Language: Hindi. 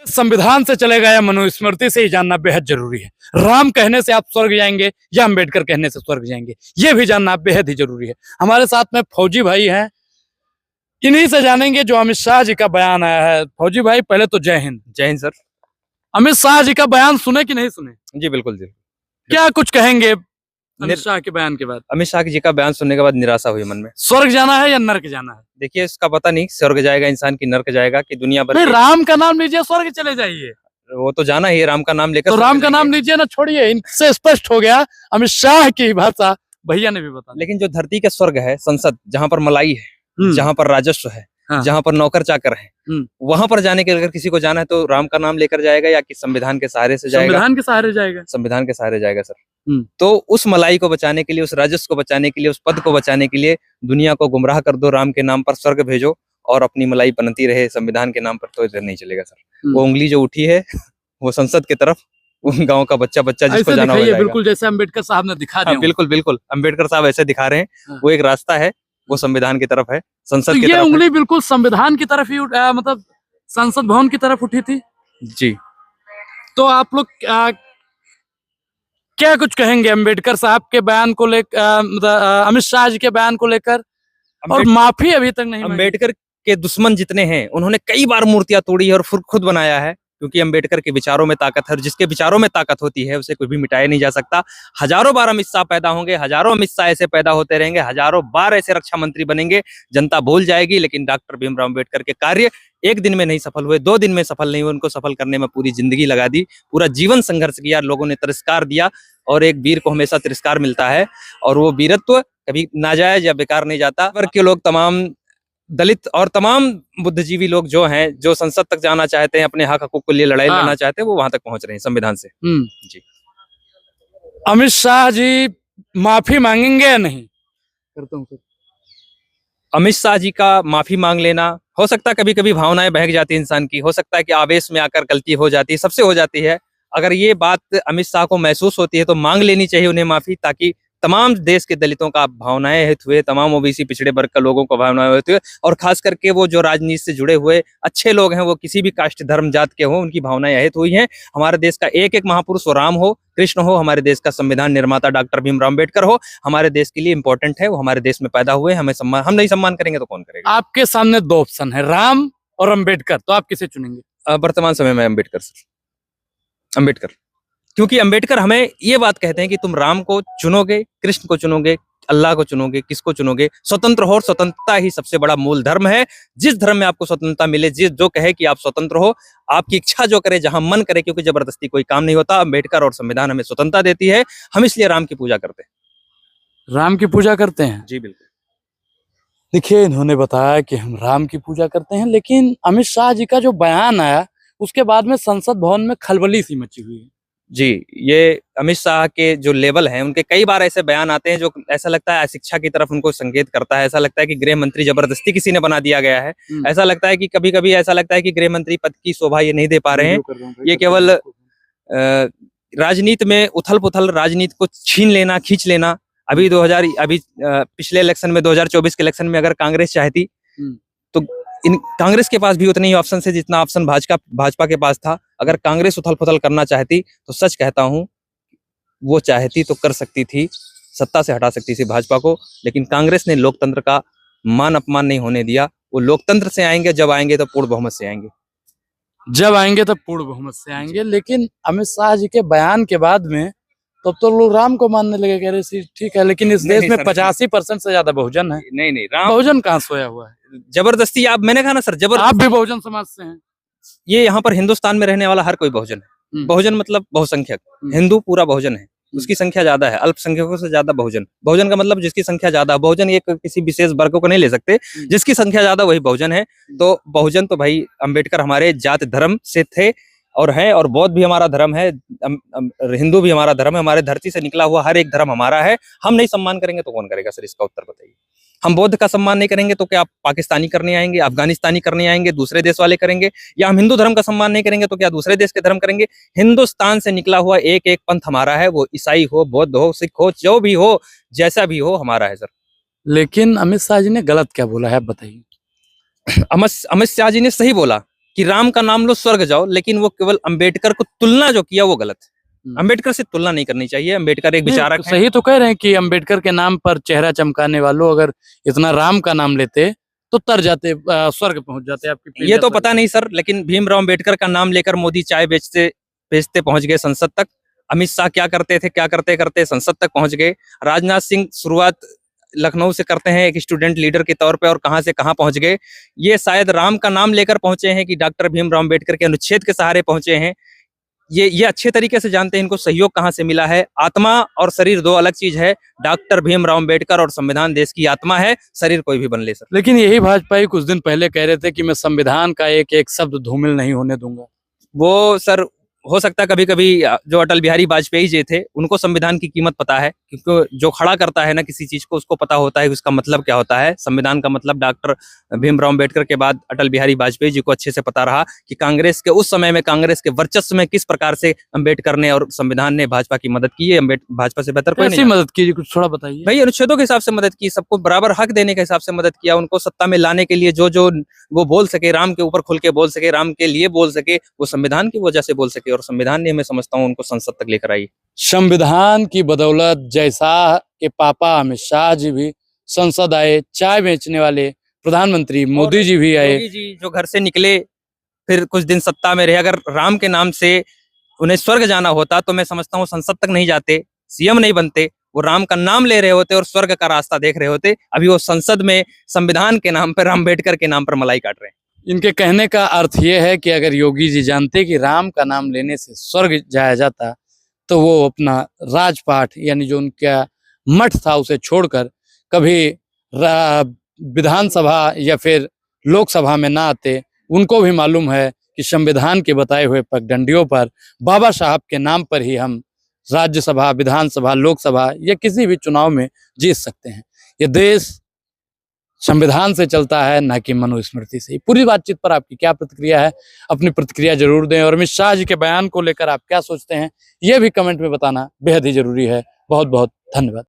संविधान से चलेगा या मनुस्मृति से ही जानना बेहद जरूरी है। राम कहने से आप स्वर्ग जाएंगे या अंबेडकर कहने से स्वर्ग जाएंगे, ये भी जानना बेहद ही जरूरी है। हमारे साथ में फौजी भाई हैं, इन्हीं से जानेंगे जो अमित शाह जी का बयान आया है। फौजी भाई, पहले तो जय हिंद। जय हिंद सर। अमित शाह जी का बयान सुने कि नहीं सुने? जी बिल्कुल जी। क्या कुछ कहेंगे अमित शाह के बयान के बाद? अमित शाह जी का बयान सुनने के बाद निराशा हुई मन में। स्वर्ग जाना है या नर्क जाना है? देखिए, इसका पता नहीं स्वर्ग जाएगा इंसान की नर्क जाएगा कि दुनिया भर नहीं, राम का नाम लीजिए, स्वर्ग चले जाइए। वो तो जाना ही है, राम का नाम लेकर। तो राम का नाम लीजिए ना, छोड़िए। इनसे स्पष्ट हो गया अमित शाह की भाषा भैया ने भी बता। लेकिन जो धरती का स्वर्ग है, संसद, जहाँ पर मलाई है, जहाँ पर राजस्व है, हाँ। जहाँ पर नौकर चाकर है, वहां पर जाने के अगर किसी को जाना है तो राम का नाम लेकर जाएगा या कि संविधान के सहारे से जाएगा? संविधान के सहारे जाएगा। संविधान के सहारे जाएगा सर। तो उस मलाई को बचाने के लिए, उस राजस्व को बचाने के लिए, उस पद को बचाने के लिए दुनिया को गुमराह कर दो, राम के नाम पर स्वर्ग भेजो और अपनी मलाई बनती रहे संविधान के नाम पर, तो इधर नहीं चलेगा सर। वो उंगली जो उठी है वो संसद की तरफ, गांव का बच्चा जिसको जाना होगा, बिल्कुल जैसे अम्बेडकर साहब ने दिखा दिया। बिल्कुल बिल्कुल, अम्बेडकर साहब ऐसे दिखा रहे हैं। वो एक रास्ता है, वो संविधान की तरफ है, संसद की तरफ। ये उंगली बिल्कुल संविधान की तरफ ही मतलब संसद भवन की तरफ उठी थी जी। तो आप लोग क्या कुछ कहेंगे अम्बेडकर साहब के बयान को लेकर, अमित शाह जी के बयान को लेकर? और माफी अभी तक नहीं। अम्बेडकर के दुश्मन जितने हैं, उन्होंने कई बार मूर्तियां तोड़ी है और फिर खुद बनाया है, क्योंकि अम्बेडकर के विचारों में ताकत है और जिसके विचारों में ताकत होती है उसे कोई भी मिटाया नहीं जा सकता। हजारों बार अमित शाह पैदा होंगे, हजारों अमित शाह ऐसे पैदा होते रहेंगे, हजारों बार ऐसे रक्षा मंत्री बनेंगे, जनता भूल जाएगी, लेकिन डॉक्टर भीमराव अम्बेडकर के कार्य एक दिन में नहीं सफल हुए, 2 दिन में सफल नहीं हुए, उनको सफल करने में पूरी जिंदगी लगा दी, पूरा जीवन संघर्ष किया, लोगों ने तिरस्कार दिया और एक वीर को हमेशा तिरस्कार मिलता है और वो वीरत्व कभी नाजायज या बेकार नहीं जाता। वर्ग के लोग, तमाम दलित और तमाम बुद्धिजीवी लोग जो हैं, जो संसद तक जाना चाहते हैं, अपने हक हकूक के लिए लड़ाई लड़ना चाहते हैं, वो वहां तक पहुंच रहे हैं संविधान से। जी। अमित शाह जी माफी मांगेंगे या नहीं? करता हूँ। अमित शाह जी का माफी मांग लेना, हो सकता है कभी कभी भावनाएं बहक जाती है इंसान की, हो सकता है कि आवेश में आकर गलती हो जाती है, सबसे हो जाती है। अगर ये बात अमित शाह को महसूस होती है तो मांग लेनी चाहिए उन्हें माफी, ताकि तमाम देश के दलितों का भावनाएं हित हुए, तमाम ओबीसी पिछड़े वर्ग के लोगों को भावनाएं होती हुए, और खास करके वो जो राजनीति से जुड़े हुए अच्छे लोग हैं, वो किसी भी कास्ट धर्म जात के हों, उनकी भावनाएं हित हुई हैं। हमारे देश का एक एक महापुरुष, वो राम हो, कृष्ण हो, हमारे देश का संविधान निर्माता डॉक्टर भीमराव अम्बेडकर हो, हमारे देश के लिए इंपॉर्टेंट है, वो हमारे देश में पैदा हुए, हमें सम्मान, हम नहीं सम्मान करेंगे तो कौन करेगा? आपके सामने 2 ऑप्शन है, राम और अम्बेडकर, तो आप किसे चुनेंगे? वर्तमान समय में अम्बेडकर सर, अम्बेडकर। क्योंकि अम्बेडकर हमें ये बात कहते हैं कि तुम राम को चुनोगे, कृष्ण को चुनोगे, अल्लाह को चुनोगे, किसको चुनोगे? स्वतंत्र हो, और स्वतंत्रता ही सबसे बड़ा मूल धर्म है। जिस धर्म में आपको स्वतंत्रता मिले, जो कहे कि आप स्वतंत्र हो, आपकी इच्छा जो करे, जहां मन करे, क्योंकि जबरदस्ती कोई काम नहीं होता। अम्बेडकर और संविधान हमें स्वतंत्रता देती है, हम इसलिए राम की पूजा करते हैं। राम की पूजा करते हैं? जी बिल्कुल। देखिए, इन्होंने बताया कि हम राम की पूजा करते हैं, लेकिन अमित शाह जी का जो बयान आया उसके बाद में संसद भवन में खलबली सी मची हुई है। जी, ये अमित शाह के जो लेवल हैं, उनके कई बार ऐसे बयान आते हैं जो ऐसा लगता है शिक्षा की तरफ उनको संकेत करता है, ऐसा लगता है कि गृह मंत्री जबरदस्ती किसी ने बना दिया गया है, ऐसा लगता है कि कभी-कभी ऐसा लगता है कि गृह मंत्री पद की शोभा ये नहीं दे पा रहे हैं, ये केवल राजनीति में उथल-पुथल, राजनीति को छीन लेना, खींच लेना। अभी पिछले इलेक्शन में, 2024 के इलेक्शन में अगर कांग्रेस चाहती तो कांग्रेस के पास भी उतने ही ऑप्शन है जितना ऑप्शन भाजपा के पास था। अगर कांग्रेस उथल-पुथल करना चाहती तो सच कहता हूं, वो चाहती तो कर सकती थी, सत्ता से हटा सकती थी भाजपा को, लेकिन कांग्रेस ने लोकतंत्र का मान अपमान नहीं होने दिया। वो लोकतंत्र से आएंगे, जब आएंगे तो पूर्ण बहुमत से आएंगे, जब आएंगे तो पूर्ण बहुमत से आएंगे। लेकिन अमित शाह जी के बयान के बाद में तब तो लोग राम को मानने लगे, कह रहे ठीक है, लेकिन इस देश में 85% से ज्यादा बहुजन है। नहीं, राम बहुजन कहाँ सोया हुआ है? जबरदस्ती, मैंने कहा ना सर, आप भी बहुजन समाज से हैं। ये यहाँ पर हिंदुस्तान में रहने वाला हर कोई बहुजन है। बहुजन मतलब बहुसंख्यक, हिंदू पूरा बहुजन है, उसकी संख्या ज्यादा है, अल्पसंख्यकों से ज्यादा बहुजन। बहुजन का मतलब जिसकी संख्या ज्यादा, बहुजन एक किसी विशेष वर्ग को नहीं ले सकते, जिसकी संख्या ज्यादा वही बहुजन है। तो बहुजन तो भाई अम्बेडकर हमारे जात धर्म से थे और है, और बौद्ध भी हमारा धर्म है, हिंदू भी हमारा धर्म है, हमारे धरती से निकला हुआ हर एक धर्म हमारा है। हम नहीं सम्मान करेंगे तो कौन करेगा सर? इसका उत्तर बताइए। हम बौद्ध का सम्मान नहीं करेंगे तो क्या आप पाकिस्तानी करने आएंगे, अफगानिस्तानी करने आएंगे, दूसरे देश वाले करेंगे? या हम हिंदू धर्म का सम्मान नहीं करेंगे तो क्या दूसरे देश के धर्म करेंगे? हिंदुस्तान से निकला हुआ एक एक पंथ हमारा है, वो ईसाई हो, बौद्ध हो, सिख हो, जो भी हो, जैसा भी हो, हमारा है सर। लेकिन अमित शाह जी ने गलत क्या बोला है, बताइए। अमित शाह जी ने सही बोला कि राम का नाम लो स्वर्ग जाओ, लेकिन वो केवल अंबेडकर को तुलना जो किया वो गलत है। अंबेडकर से तुलना नहीं करनी चाहिए। अंबेडकर एक विचारक नहीं, सही तो कह रहे हैं कि अंबेडकर के नाम पर चेहरा चमकाने वालों अगर इतना राम का नाम लेते तो तर जाते, स्वर्ग पहुंच जाते। आपकी है। ये तो पता नहीं सर, लेकिन भीमराव अंबेडकर का नाम लेकर मोदी चाय बेचते बेचते पहुंच गए संसद तक। अमित शाह क्या करते थे, क्या करते करते संसद तक पहुंच गए। राजनाथ सिंह शुरुआत लखनऊ से करते हैं एक स्टूडेंट लीडर के तौर पे, और कहां से कहां पहुंच गए। ये शायद राम का नाम लेकर पहुंचे हैं कि डॉक्टर भीमराव अंबेडकर के अनुच्छेद के सहारे पहुंचे हैं। ये अच्छे तरीके से जानते हैं इनको सहयोग कहां से मिला है। आत्मा और शरीर दो अलग चीज है। डॉक्टर भीमराव अंबेडकर और संविधान देश की आत्मा है, शरीर कोई भी बन ले सर। लेकिन यही भाजपाई कुछ दिन पहले कह रहे थे कि मैं संविधान का एक एक शब्द धूमिल नहीं होने दूंगा। वो सर हो सकता है कभी कभी जो अटल बिहारी वाजपेयी जी थे उनको संविधान की कीमत पता है, क्योंकि जो खड़ा करता है ना किसी चीज को उसको पता होता है कि उसका मतलब क्या होता है। संविधान का मतलब डॉक्टर भीमराव अंबेडकर के बाद अटल बिहारी वाजपेयी जी को अच्छे से पता रहा कि कांग्रेस के उस समय में, कांग्रेस के वर्चस्व में किस प्रकार से अंबेडकर ने और संविधान ने भाजपा की मदद की है। भाजपा से बेहतर कोई कैसी नहीं। मदद कीजिए, कुछ थोड़ा बताइए भाई अनुच्छेदों के हिसाब से मदद की, सबको बराबर हक देने के हिसाब से मदद किया, उनको सत्ता में लाने के लिए जो जो वो बोल सके, राम के ऊपर खुल के बोल सके, राम के लिए बोल सके, वो संविधान की वजह से बोल सके, और संविधान ने, मैं समझता हूँ, उनको संसद तक लेकर आई। संविधान की बदौलत जैसा के पापा अमित शाह जी भी संसद आए, चाय बेचने वाले प्रधानमंत्री मोदी जी भी आए। मोदी जी जो घर से निकले फिर कुछ दिन सत्ता में रहे, अगर राम के नाम से उन्हें स्वर्ग जाना होता तो मैं समझता हूँ संसद तक नहीं जाते, सीएम नहीं बनते, वो राम का नाम ले रहे होते और स्वर्ग का रास्ता देख रहे होते। अभी वो संसद में संविधान के नाम पर, अम्बेडकर के नाम पर मलाई काट रहे हैं। इनके कहने का अर्थ ये है कि अगर योगी जी जानते कि राम का नाम लेने से स्वर्ग जाया जाता तो वो अपना राजपाट यानी जो उनका मठ था उसे छोड़कर कभी विधानसभा या फिर लोकसभा में ना आते। उनको भी मालूम है कि संविधान के बताए हुए पगडंडियों पर बाबा साहब के नाम पर ही हम राज्यसभा, विधानसभा, लोकसभा या किसी भी चुनाव में जीत सकते हैं। ये देश संविधान से चलता है, ना कि मनुस्मृति से। पूरी बातचीत पर आपकी क्या प्रतिक्रिया है? अपनी प्रतिक्रिया जरूर दें, और अमित शाह जी के बयान को लेकर आप क्या सोचते हैं ये भी कमेंट में बताना बेहद ही जरूरी है। बहुत बहुत धन्यवाद।